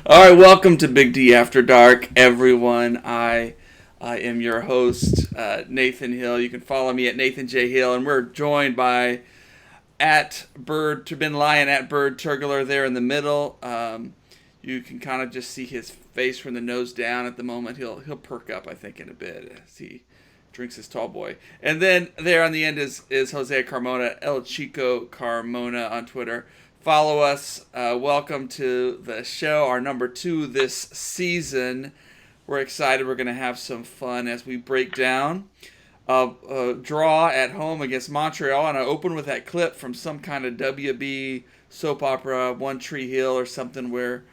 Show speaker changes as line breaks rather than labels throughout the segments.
All right, welcome to Big D After Dark, everyone. I am your host, Nathan Hill. You can follow me at Nathan J Hill, and we're joined by at Bird Bin Lion at Bird Turgler there in the middle. You can kind of just see his face from the nose down at the moment. He'll perk up, I think, in a bit as he drinks his tall boy. And then there on the end is Jose Carmona, El Chico Carmona on Twitter. Follow us. Welcome to the show, our number 2 this season. We're excited. We're going to have some fun as we break down a draw at home against Montreal. And I open with that clip from some kind of WB soap opera, One Tree Hill or something, where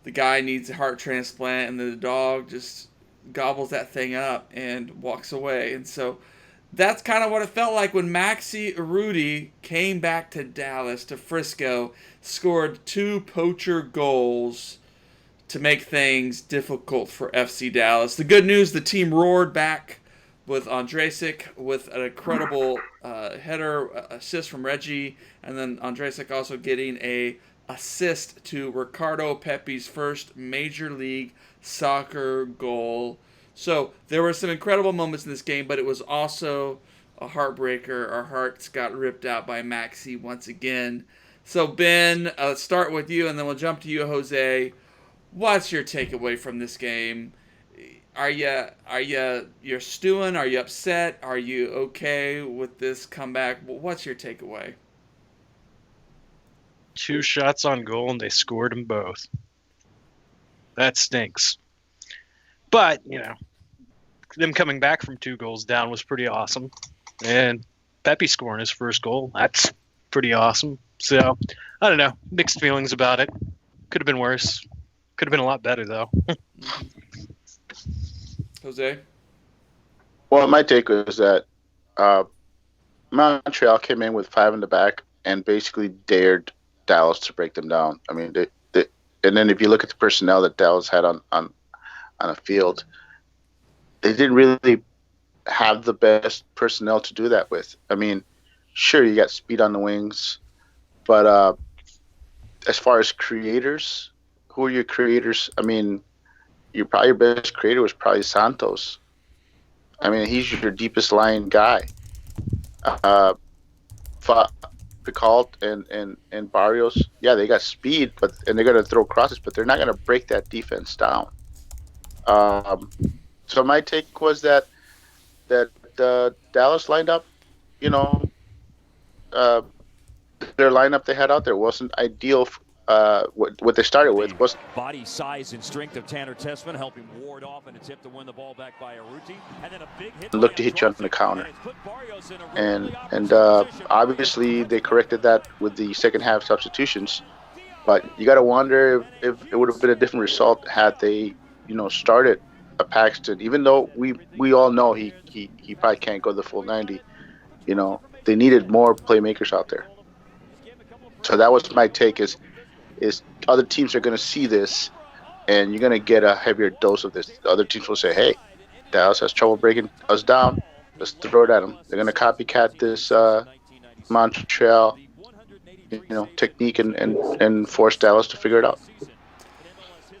the guy needs a heart transplant and the dog just gobbles that thing up and walks away. And so that's kind of what it felt like when Maxi Urruti came back to Dallas, to Frisco, scored 2 poacher goals to make things difficult for FC Dallas. The good news, the team roared back with Andresic with an incredible header assist from Reggie, and then Andresic also getting a assist to Ricardo Pepi's first Major League Soccer goal. So there were some incredible moments in this game, but it was also a heartbreaker. Our hearts got ripped out by Maxi once again. So Ben, let's start with you, and then we'll jump to you, Jose. What's your takeaway from this game? You're stewing? Are you upset? Are you okay with this comeback? What's your takeaway?
2 shots on goal and they scored them both. That stinks. But, them coming back from 2 goals down was pretty awesome. And Pepe scoring his first goal, that's pretty awesome. So, I don't know. Mixed feelings about it. Could have been worse. Could have been a lot better, though.
Jose?
Well, my take was that Montreal came in with 5 in the back and basically dared Dallas to break them down. I mean, and then if you look at the personnel that Dallas had on a field, they didn't really have the best personnel to do that with. I mean, sure, you got speed on the wings, but as far as creators, who are your creators? I mean, your best creator was probably Santos. I mean, he's your deepest lying guy. Picault and Barrios, yeah, they got speed, and they're gonna throw crosses, but they're not gonna break that defense down. So my take was that Dallas lined up, you know, uh, their lineup they had out there wasn't ideal. What they started with was
body size and strength of Tanner Tessman helping ward off an attempt to win the ball back by Urruti, and then a big hit
look to hit you on the counter, and obviously they corrected that with the second half substitutions. But you got to wonder if it would have been a different result had they, started a Paxton. Even though we all know he probably can't go the full 90. They needed more playmakers out there. So that was my take. Is other teams are going to see this, and you're going to get a heavier dose of this. Other teams will say, hey, Dallas has trouble breaking us down. Let's throw it at them. They're going to copycat this Montreal, technique and force Dallas to figure it out.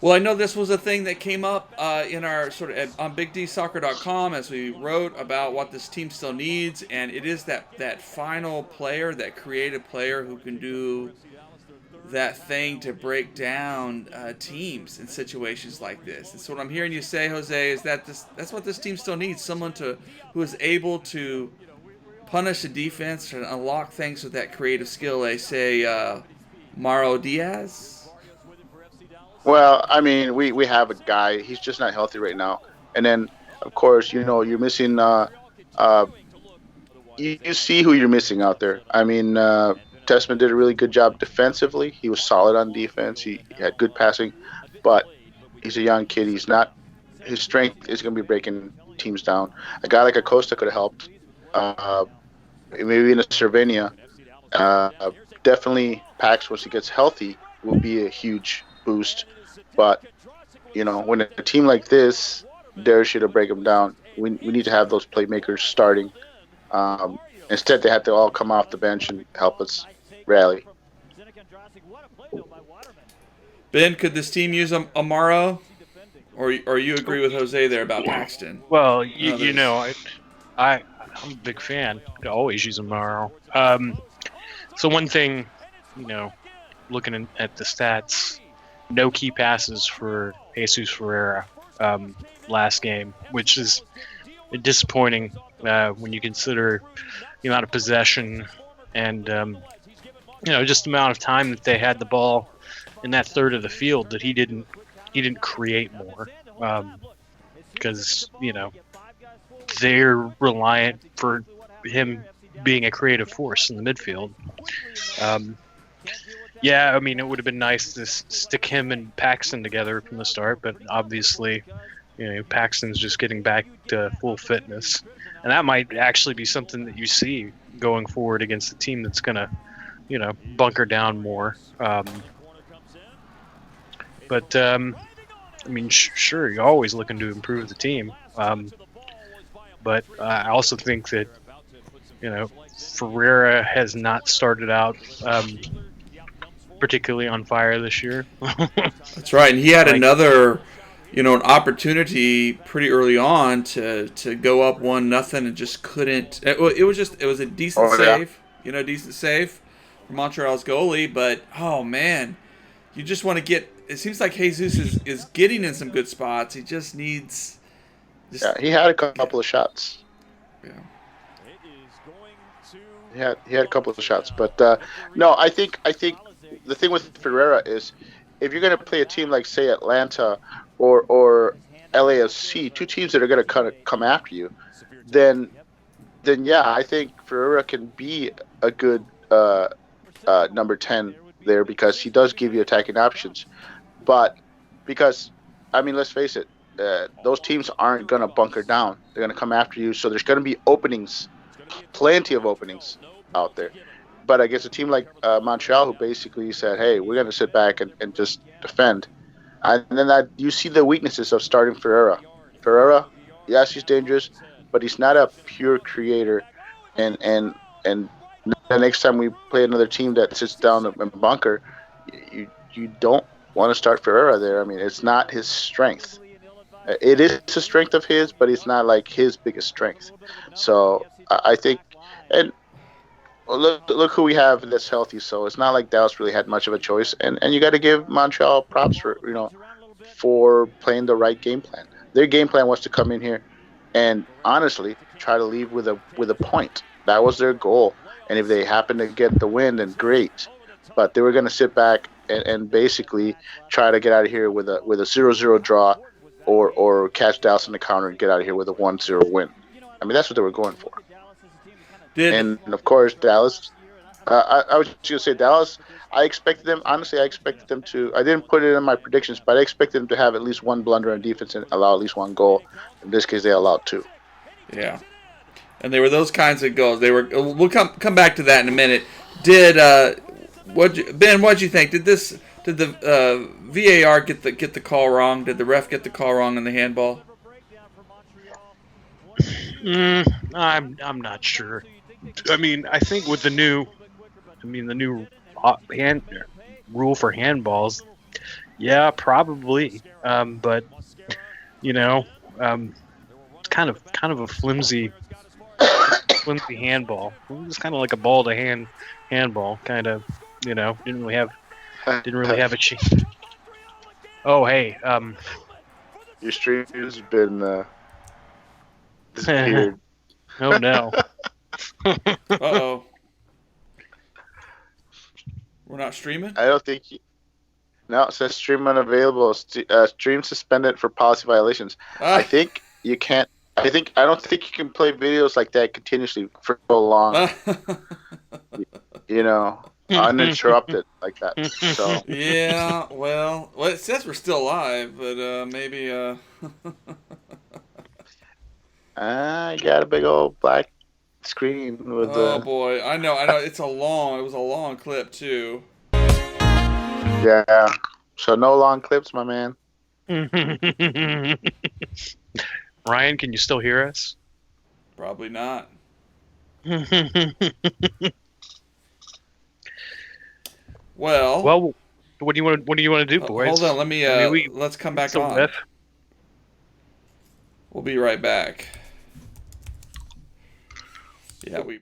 Well, I know this was a thing that came up in our sort of on BigDSoccer.com as we wrote about what this team still needs, and it is that final player, that creative player who can do that thing to break down teams in situations like this. And so what I'm hearing you say, Jose, is that that's what this team still needs: someone who is able to punish the defense and unlock things with that creative skill. They say Mauro Diaz.
Well, I mean, we have a guy. He's just not healthy right now. And then, of course, you're missing. You see who you're missing out there. I mean, Tessman did a really good job defensively. He was solid on defense. He had good passing, but he's a young kid. His strength is going to be breaking teams down. A guy like Acosta could have helped. Maybe in a Cervenia. Definitely Pax, once he gets healthy, will be a huge boost. But, when a team like this dares you to break them down, we need to have those playmakers starting. Instead, they had to all come off the bench and help us rally.
Ben, could this team use Amaro? Or you agree with Jose there about Paxton?
Well, you know, I'm a big fan. I always use Amaro. So one thing, you know, looking at the stats, no key passes for Jesus Ferreira last game, which is disappointing when you consider the amount of possession and just the amount of time that they had the ball in that third of the field that he didn't create more because they're reliant for him being a creative force in the midfield. Yeah, I mean, it would have been nice to stick him and Paxton together from the start, but obviously, Paxton's just getting back to full fitness, and that might actually be something that you see going forward against a team that's gonna, bunker down more. But I mean, sure, you're always looking to improve the team, but I also think that Ferreira has not started out particularly on fire this year.
That's right, and he had another, an opportunity pretty early on to go up 1-0 and just couldn't. It was a decent save, decent save for Montreal's goalie, but oh man, you just want to get. It seems like Jesus is getting in some good spots. He just needs.
He had a couple of shots.
Yeah.
He had a couple of shots, but no, I think the thing with Ferreira is if you're going to play a team like, say, Atlanta or LAFC, two teams that are going to come after you, then yeah, I think Ferreira can be a good number 10 there because he does give you attacking options. But because, I mean, let's face it, those teams aren't going to bunker down. They're going to come after you, so there's going to be openings, plenty of openings out there. But against a team like Montreal, who basically said, hey, we're going to sit back and just defend. And then you see the weaknesses of starting Ferreira. Ferreira, yes, he's dangerous, but he's not a pure creator. And the next time we play another team that sits down and bunker, you don't want to start Ferreira there. I mean, it's not his strength. It is a strength of his, but it's not like his biggest strength. So I think, and look who we have that's healthy. So it's not like Dallas really had much of a choice, and you got to give Montreal props for playing the right game plan. Their game plan was to come in here and honestly try to leave with a point. That was their goal, and if they happen to get the win, then great. But they were going to sit back and basically try to get out of here with a 0-0 draw, or catch Dallas in the counter and get out of here with a 1-0 win. I mean, that's what they were going for. And of course, Dallas. I was just gonna say Dallas. I expected them to. I didn't put it in my predictions, but I expected them to have at least one blunder on defense and allow at least one goal. In this case, they allowed 2.
Yeah, and they were those kinds of goals. They were. We'll come back to that in a minute. Ben? What'd you think? Did the VAR get the call wrong? Did the ref get the call wrong on the handball?
I'm not sure. I mean, I think with the new hand rule for handballs, yeah, probably. But it's kind of a flimsy handball. It was kind of like a ball to handball, kind of. Didn't really have a chance. Oh, hey.
Your stream has been disappeared.
Oh no.
Uh-oh. We're not streaming?
I don't think no, it says stream unavailable. Stream suspended for policy violations. I think you can't. I don't think you can play videos like that continuously for so long. Uninterrupted like that. So
yeah, well, it says we're still live, but maybe.
I got a big old black screen with.
Oh boy, I know. It was a long clip too.
Yeah. So no long clips, my man.
Ryan, can you still hear us?
Probably not.
Well, What do you want? What do you want to do, boys?
Hold on, let me.
I mean,
let's come back
still
on.
riff.
We'll be right back. Yeah, we.